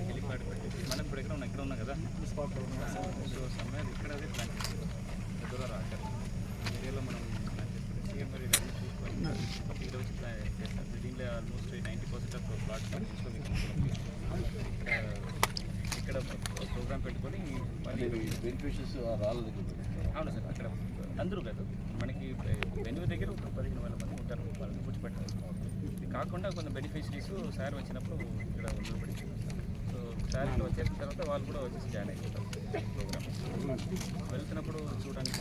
Helipad పెట్టేసి మనం ఇప్పుడు ఎక్కడ ఉన్నాం కదా స్పాట్ సో సమ్మర్ ఇక్కడ అదే ప్లాన్ చేస్తాం దూరం రాక ఏరియాలో మనం ప్లాన్ చేసుకుంటే మరి ఇవన్నీ చూసుకొని ఈరోజు ప్లాన్ చేస్తాం. దీంట్లో ఆల్మోస్ట్ 90% ఆఫ్ ప్లాట్స్ ఇక్కడ ప్రోగ్రామ్ పెట్టుకొని మళ్ళీ బెనిఫిషియర్స్ రాలేదు. అవును సార్, అక్కడ అందరూ కాదు, మనకి వెన్యూ దగ్గర ఒక 15,000 మంది ఉంటారు, వాళ్ళని కూర్చోపెట్టారు. ఇది కాకుండా కొంత బెనిఫిషరీస్ సార్ వచ్చినప్పుడు ఇక్కడ ఉండబడి, సో సార్ ఇక్కడ వచ్చేసిన తర్వాత వాళ్ళు కూడా వచ్చేసి జాయిన్ అయిపోతారు ప్రోగ్రామ్. వెళ్తున్నప్పుడు చూడడానికి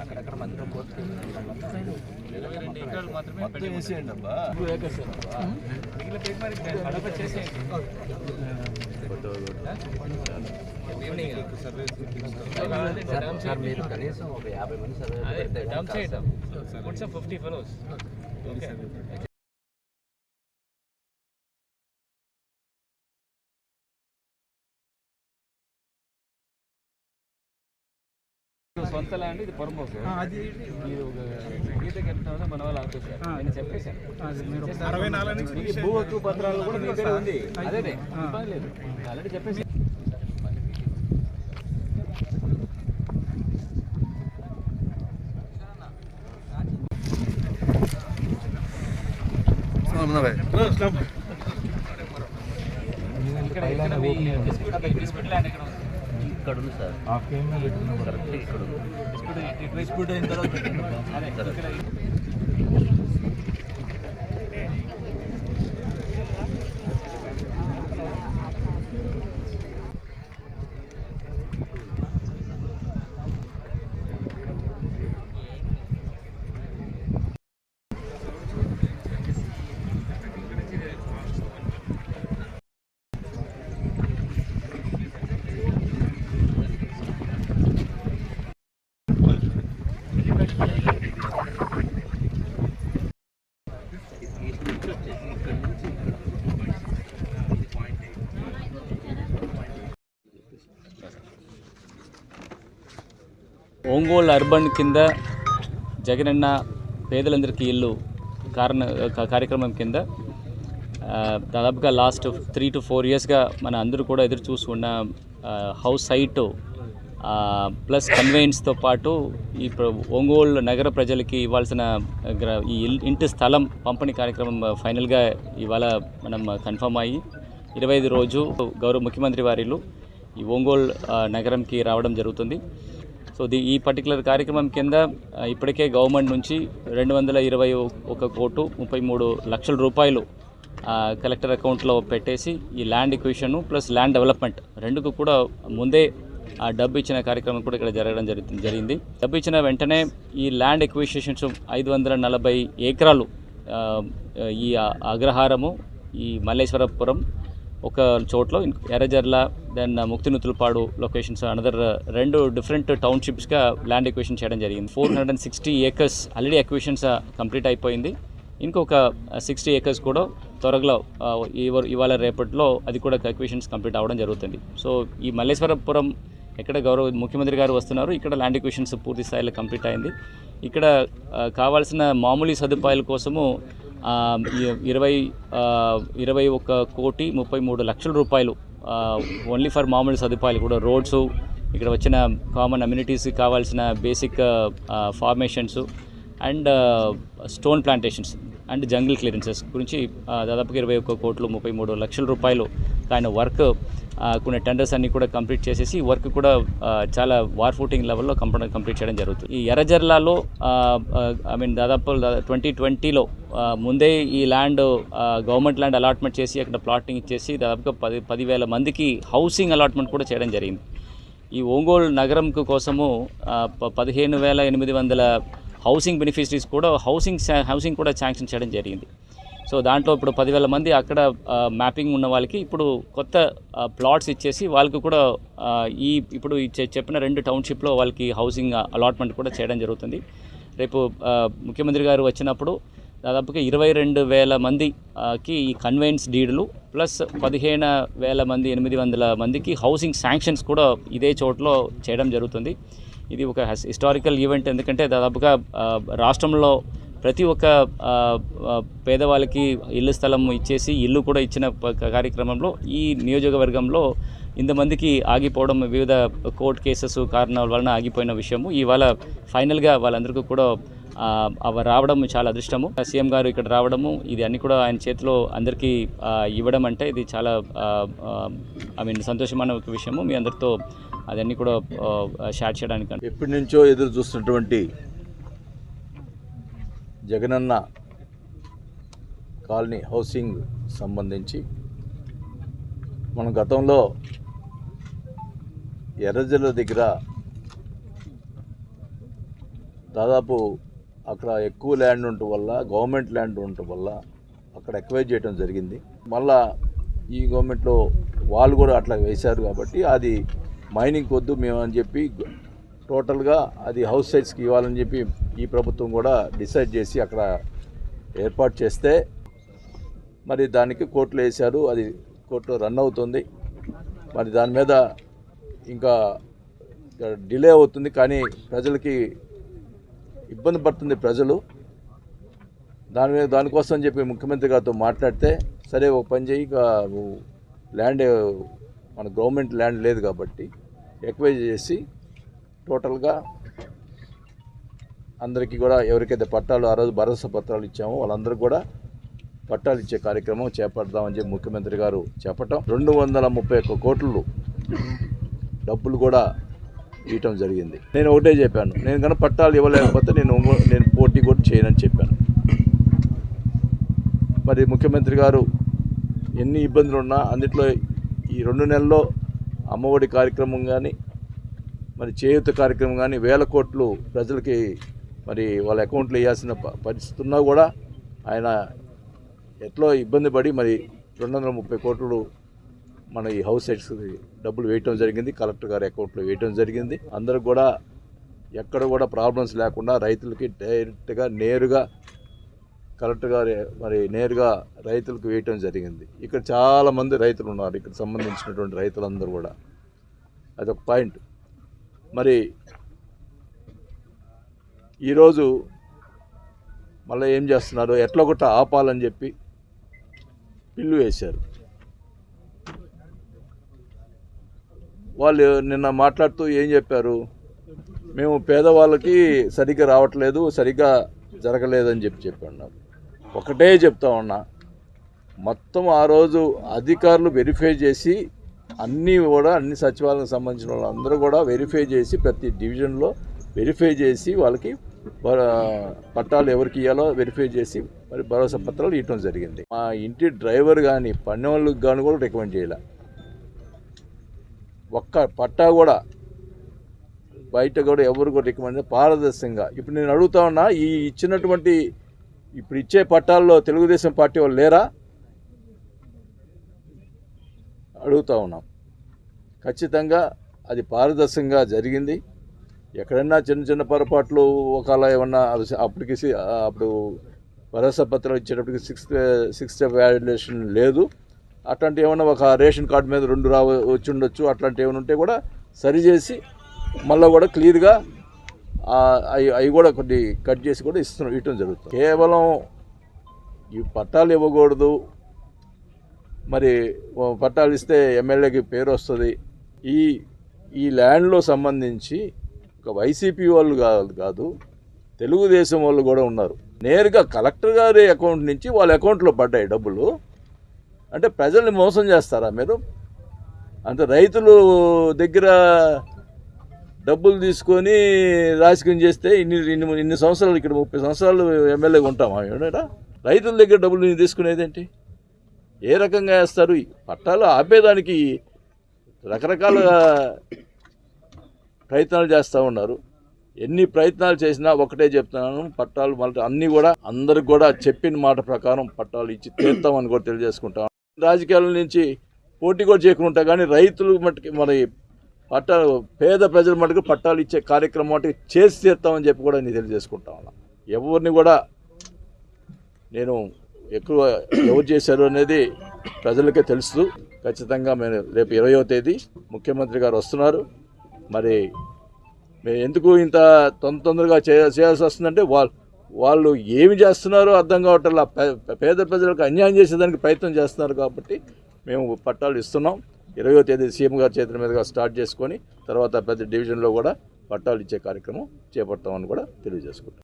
అక్కడక్కడ మందిరం 22 ఎకరాలు మాత్రమే మిగిలిన పేరు చేసేయండి. మీరు కనీసం ఒక 50 మంది సర్వే 50 ఫెలోస్. సొంత ల్యాండ్ ఇది పొరం హౌస్. మీరు గీతకి వెళ్తున్నా మన వాళ్ళు ఆపేశారు, నేను చెప్పేశాను. భూ హక్కు పత్రాలు కూడా మీ దగ్గర ఉంది, అదే ఇబ్బంది లేదు, ఆల్రెడీ చెప్పేసి. ఇక్కడ ఉంది సార్, కరెక్ట్ ఇక్కడ డిస్ప్యూట్ అయిన తర్వాత ఒంగోలు అర్బన్ కింద జగనన్న పేదలందరికీ ఇల్లు కార్యక్రమం కింద దాదాపుగా లాస్ట్ 3 to 4 ఇయర్స్గా మన అందరూ కూడా ఎదురు చూస్తున్న హౌస్ సైట్ ప్లస్ కన్వెయన్స్తో పాటు ఈ ఒంగోలు నగర ప్రజలకి ఇవ్వాల్సిన ఈ ఇంటి స్థలం పంపిణీ కార్యక్రమం ఫైనల్గా ఇవాళ మనం కన్ఫర్మ్ అయ్యి 25 రోజు గౌరవ ముఖ్యమంత్రి వారిలు ఈ ఒంగోలు నగరంకి రావడం జరుగుతుంది. సో ఈ పర్టికులర్ కార్యక్రమం కింద ఇప్పటికే గవర్నమెంట్ నుంచి 221,33,00,000 రూపాయలు కలెక్టర్ అకౌంట్లో పెట్టేసి ఈ land acquisition plus land development రెండుకు కూడా ముందే ఆ డబ్బు ఇచ్చిన కార్యక్రమం కూడా ఇక్కడ జరగడం జరిగింది. డబ్బు ఇచ్చిన వెంటనే ఈ ల్యాండ్ ఎక్విజిషన్స్ 540 ఎకరాలు ఈ అగ్రహారము, ఈ మల్లేశ్వరపురం ఒక చోట్లో, Errajarla then Muktinuthulapadu locations another 2 different టౌన్షిప్స్గా ల్యాండ్ ఎక్విజిషన్ చేయడం జరిగింది. 460 acres ఆల్రెడీ ఎక్విజిషన్స్ కంప్లీట్ అయిపోయింది. ఇంకొక 60 acres కూడా త్వరలో ఇవాళ రేపట్లో అది కూడా ఎక్విజిషన్స్ కంప్లీట్ అవ్వడం జరుగుతుంది. సో ఈ మల్లేశ్వరపురం ఎక్కడ గౌరవ ముఖ్యమంత్రి గారు వస్తున్నారు, ఇక్కడ ల్యాండ్ ఎక్విజిషన్స్ పూర్తి స్థాయిలో కంప్లీట్ అయింది. ఇక్కడ కావాల్సిన మామూలు సదుపాయాల కోసము 21,33,00,000 రూపాయలు ఓన్లీ ఫర్ మామూలు సదుపాయాలు కూడా, రోడ్స్, ఇక్కడ వచ్చిన కామన్ అమ్యూనిటీస్కి కావాల్సిన basic formations and stone plantations and jungle clearances గురించి దాదాపుగా 21,33,00,000 రూపాయలు ఆయన వర్క్ కొన్ని టెండర్స్ అన్నీ కూడా కంప్లీట్ చేసేసి వర్క్ కూడా చాలా వార్ ఫూటింగ్ లెవెల్లో కంప్లీట్ చేయడం జరుగుతుంది. ఈ ఎర్రజర్లలో దాదాపు 2020లో ముందే ఈ ల్యాండ్ గవర్నమెంట్ ల్యాండ్ అలాట్మెంట్ చేసి అక్కడ ప్లాటింగ్ ఇచ్చేసి దాదాపుగా 10,000 మందికి హౌసింగ్ అలాట్మెంట్ కూడా చేయడం జరిగింది. ఈ ఒంగోలు నగరం కోసము 15,800 హౌసింగ్ బెనిఫిషరీస్ కూడా హౌసింగ్ కూడా శాంక్షన్ చేయడం జరిగింది. సో దాంట్లో ఇప్పుడు 10,000 మంది అక్కడ మ్యాపింగ్ ఉన్న వాళ్ళకి ఇప్పుడు కొత్త ప్లాట్స్ ఇచ్చేసి వాళ్ళకి కూడా ఇప్పుడు చెప్పిన 2 టౌన్షిప్లో వాళ్ళకి హౌసింగ్ అలాట్మెంట్ కూడా చేయడం జరుగుతుంది. రేపు ముఖ్యమంత్రి గారు వచ్చినప్పుడు దాదాపుగా 22,000 మందికి ఈ కన్వెన్స్ డీడ్లు ప్లస్ 15,000 మంది 800 మందికి హౌసింగ్ శాంక్షన్స్ కూడా ఇదే చోట్లో చేయడం జరుగుతుంది. ఇది ఒక హిస్టారికల్ ఈవెంట్. ఎందుకంటే దాదాపుగా రాష్ట్రంలో ప్రతి ఒక్క పేదవాళ్ళకి ఇల్లు స్థలం ఇచ్చేసి ఇల్లు కూడా ఇచ్చిన కార్యక్రమంలో ఈ నియోజకవర్గంలో ఇంతమందికి ఆగిపోవడం వివిధ కోర్టు కేసెస్ కారణాల వలన ఆగిపోయిన విషయము ఇవాళ ఫైనల్గా వాళ్ళందరికీ కూడా అవి రావడం చాలా అదృష్టము. సీఎం గారు ఇక్కడ రావడము ఇది అన్ని కూడా ఆయన చేతిలో అందరికీ ఇవ్వడం అంటే ఇది చాలా సంతోషమైన ఒక విషయము. మీ అందరితో అదన్నీ కూడా షేర్ చేయడానికి ఎప్పటి నుంచో ఎదురు చూస్తున్నటువంటి జగనన్న కాలనీ హౌసింగ్ సంబంధించి మనం గతంలో ఎర్రజల్ల దగ్గర దాదాపు అక్కడ ఎక్కువ ల్యాండ్ ఉండటం వల్ల గవర్నమెంట్ ల్యాండ్ ఉండటం వల్ల అక్కడ ఎక్వైర్ చేయడం జరిగింది. మళ్ళా ఈ గవర్నమెంట్లో వాళ్ళు కూడా అట్లా వేశారు కాబట్టి అది మైనింగ్ వద్దు మేము అని చెప్పి టోటల్గా అది హౌస్ సైట్స్కి ఇవ్వాలని చెప్పి ఈ ప్రభుత్వం కూడా డిసైడ్ చేసి అక్కడ ఏర్పాటు చేస్తే మరి దానికి కోర్టులో వేశారు. అది కోర్టులో రన్ అవుతుంది. మరి దాని మీద ఇంకా డిలే అవుతుంది. కానీ ప్రజలకి ఇబ్బంది పడుతుంది. ప్రజలు దానికోసం అని చెప్పి ముఖ్యమంత్రి గారితో మాట్లాడితే సరే ఒక పని చేయి, ల్యాండ్ మన గవర్నమెంట్ ల్యాండ్ లేదు కాబట్టి ఎక్వైర్ చేసి టోటల్గా అందరికీ కూడా ఎవరికైతే పట్టాలు ఆ రోజు భరోసా పత్రాలు ఇచ్చామో వాళ్ళందరికీ కూడా పట్టాలు ఇచ్చే కార్యక్రమం చేపడదామని చెప్పి ముఖ్యమంత్రి గారు చెప్పటం 231 కోట్లు డబ్బులు కూడా ఇవ్వటం జరిగింది. నేను ఒకటే చెప్పాను, నేను కనుక పట్టాలు ఇవ్వలేకపోతే నేను పోటీ కూడా చేయనని చెప్పాను. మరి ముఖ్యమంత్రి గారు ఎన్ని ఇబ్బందులు ఉన్నా అందులో ఈ 2 నెలల్లో అమ్మఒడి కార్యక్రమం కానీ మరి చేయూత కార్యక్రమం కానీ 1000 కోట్లు ప్రజలకి మరి వాళ్ళ అకౌంట్లో వేయాల్సిన పరిస్థితి ఉన్నా కూడా ఆయన ఎట్లా ఇబ్బంది పడి మరి 230 కోట్లు మన ఈ హౌస్ సైట్స్ డబ్బులు వేయటం జరిగింది. కలెక్టర్ గారి అకౌంట్లో వేయటం జరిగింది. అందరూ కూడా ఎక్కడ కూడా ప్రాబ్లమ్స్ లేకుండా రైతులకి డైరెక్ట్గా నేరుగా కలెక్టర్ గారు మరి నేరుగా రైతులకు వేయటం జరిగింది. ఇక్కడ చాలామంది రైతులు ఉన్నారు. ఇక్కడ సంబంధించినటువంటి రైతులందరూ కూడా అదొక పాయింట్. మరి ఈరోజు మళ్ళీ ఏం చేస్తున్నారు, ఎట్లా ఒకట ఆపాలని చెప్పి పిల్లు వేశారు. వాళ్ళు నిన్న మాట్లాడుతూ ఏం చెప్పారు, మేము పేదవాళ్ళకి సరిగ్గా రావట్లేదు, సరిగ్గా జరగలేదని చెప్పాను. ఒకటే చెప్తా ఉన్నా, మొత్తం ఆ రోజు అధికారులు వెరిఫై చేసి అన్నీ సచివాలయానికి సంబంధించిన వాళ్ళందరూ కూడా వెరిఫై చేసి ప్రతి డివిజన్లో వెరిఫై చేసి వాళ్ళకి పట్టాలు ఎవరికి ఇవ్వాలో వెరిఫై చేసి మరి భరోసా పత్రాలు ఇవ్వడం జరిగింది. మా ఇంటి డ్రైవర్ కానీ పన్నెవాళ్ళకి కానీ కూడా రికమెండ్ చేయలే. ఒక్క పట్టా కూడా బయట కూడా ఎవరు కూడా రికమెండ్ పారదర్శకంగా. ఇప్పుడు నేను అడుగుతా ఉన్నా, ఈ ఇచ్చినటువంటి ఇప్పుడు ఇచ్చే పట్టాల్లో తెలుగుదేశం పార్టీ వాళ్ళు లేరా అడుగుతా ఉన్నాం. ఖచ్చితంగా అది పారదర్శకంగా జరిగింది. ఎక్కడన్నా చిన్న చిన్న పొరపాట్లు ఒకలా ఏమన్నా అప్పుడు భరోసా పత్రాలు ఇచ్చేటప్పటికి సిక్స్త్ స్టెప్ వాల్యుయేషన్ లేదు. అట్లాంటి ఏమన్నా ఒక రేషన్ కార్డు మీద 2 వచ్చి ఉండొచ్చు. అట్లాంటి ఏమైనా ఉంటే కూడా సరిచేసి మళ్ళీ కూడా క్లియర్గా అవి కూడా కొన్ని కట్ చేసి కూడా ఇవ్వటం జరుగుతుంది. కేవలం ఈ పట్టాలు ఇవ్వకూడదు, మరి పట్టాలు ఇస్తే ఎమ్మెల్యేకి పేరు వస్తుంది. ఈ ల్యాండ్లో సంబంధించి ఒక వైసీపీ వాళ్ళు కాదు, తెలుగుదేశం వాళ్ళు కూడా ఉన్నారు. నేరుగా కలెక్టర్ గారి అకౌంట్ నుంచి వాళ్ళ అకౌంట్లో పడ్డాయి డబ్బులు. అంటే ప్రజల్ని మోసం చేస్తారా మీరు? అంటే రైతులు దగ్గర డబ్బులు తీసుకొని రాజకీయం చేస్తే ఇన్ని సంవత్సరాలు, ఇక్కడ 30 సంవత్సరాలు ఎమ్మెల్యేగా ఉంటామా? ఏడా రైతుల దగ్గర డబ్బులు తీసుకునేదేంటి? ఏ రకంగా వేస్తారు? పట్టాలు ఆపేదానికి రకరకాల ప్రయత్నాలు చేస్తూ ఉన్నారు. ఎన్ని ప్రయత్నాలు చేసినా ఒకటే చెప్తున్నాను, పట్టాలు మళ్ళీ అన్నీ కూడా అందరికి కూడా చెప్పిన మాట ప్రకారం పట్టాలు ఇచ్చి తీర్తామని కూడా తెలియజేసుకుంటాం. రాజకీయాల నుంచి పోటీ కూడా చేయకుండా కానీ రైతులు మట్టుకి మరి పట్టాలు పేద ప్రజల మటుకు పట్టాలు ఇచ్చే కార్యక్రమం మటుకు చేసి తీర్తామని చెప్పి కూడా నేను తెలియజేసుకుంటా ఉన్నా. ఎవరిని కూడా నేను ఎక్కువ ఎవరు చేశారు అనేది ప్రజలకే తెలుసు. ఖచ్చితంగా మేము రేపు 20వ తేదీ ముఖ్యమంత్రి గారు వస్తున్నారు. మరి మేము ఎందుకు ఇంత తొందరగా చేయాల్సి వస్తుందంటే వాళ్ళు ఏమి చేస్తున్నారో అర్థం కావట్లా. పేద ప్రజలకు అన్యాయం చేసేదానికి ప్రయత్నం చేస్తున్నారు కాబట్టి మేము పట్టాలు ఇస్తున్నాం. 20వ తేదీ సీఎం గారి చేతుల మీదుగా స్టార్ట్ చేసుకొని తర్వాత ప్రతి డివిజన్లో కూడా పట్టాలు ఇచ్చే కార్యక్రమం చేపడతామని కూడా తెలియజేసుకుంటాం.